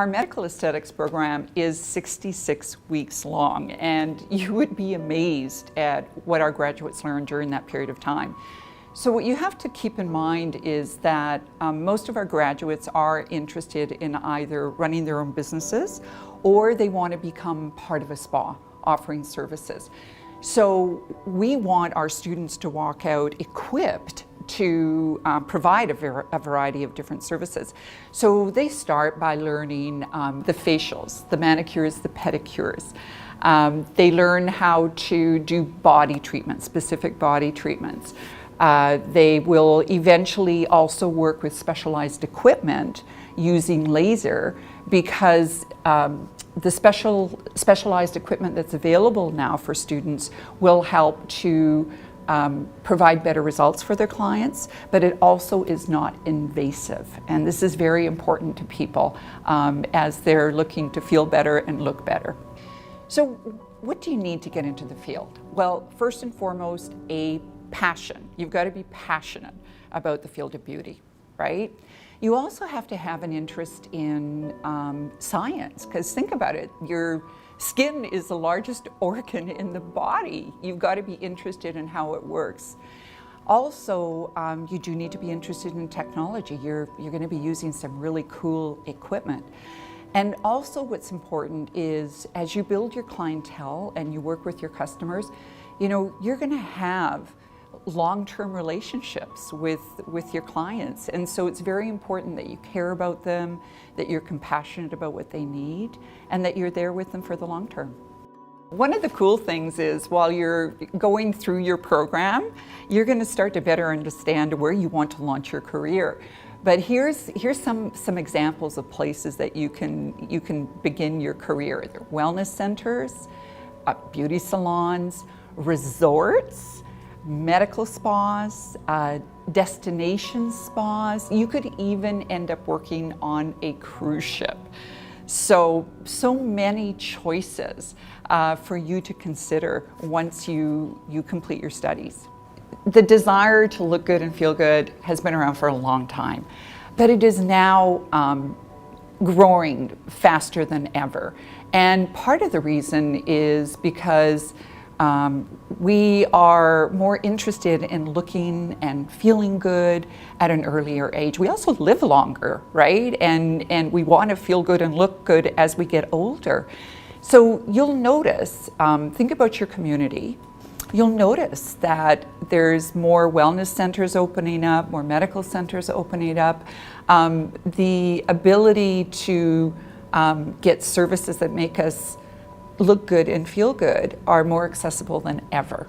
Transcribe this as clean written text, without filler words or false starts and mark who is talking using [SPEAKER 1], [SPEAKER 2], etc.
[SPEAKER 1] Our medical aesthetics program is 66 weeks long, and you would be amazed at what our graduates learn during that period of time. So what you have to keep in mind is that most of our graduates are interested in either running their own businesses or they want to become part of a spa offering services. So we want our students to walk out equipped to provide a variety of different services. So they start by learning the facials, the manicures, the pedicures. They learn how to do body treatments, specific body treatments. They will eventually also work with specialized equipment using laser, because the specialized equipment that's available now for students will help to provide better results for their clients, but it also is not invasive. And this is very important to people as they're looking to feel better and look better. So what do you need to get into the field? Well, first and foremost, a passion. You've got to be passionate about the field of beauty, right? You also have to have an interest in science, because think about it, your skin is the largest organ in the body. You've got to be interested in how it works. Also, you do need to be interested in technology. You're going to be using some really cool equipment. And also what's important is, as you build your clientele and you work with your customers, you know, you're going to have long-term relationships with your clients. And so it's very important that you care about them, that you're compassionate about what they need, and that you're there with them for the long term. One of the cool things is, while you're going through your program, you're going to start to better understand where you want to launch your career. But here's some examples of places that you can begin your career. There are wellness centers, beauty salons, resorts, medical spas, destination spas. You could even end up working on a cruise ship. So many choices for you to consider once you complete your studies. The desire to look good and feel good has been around for a long time, but it is now growing faster than ever. And part of the reason is because we are more interested in looking and feeling good at an earlier age. We also live longer, right? And we want to feel good and look good as we get older. So you'll notice, think about your community. You'll notice that there's more wellness centers opening up, more medical centers opening up. The ability to get services that make us look good and feel good are more accessible than ever.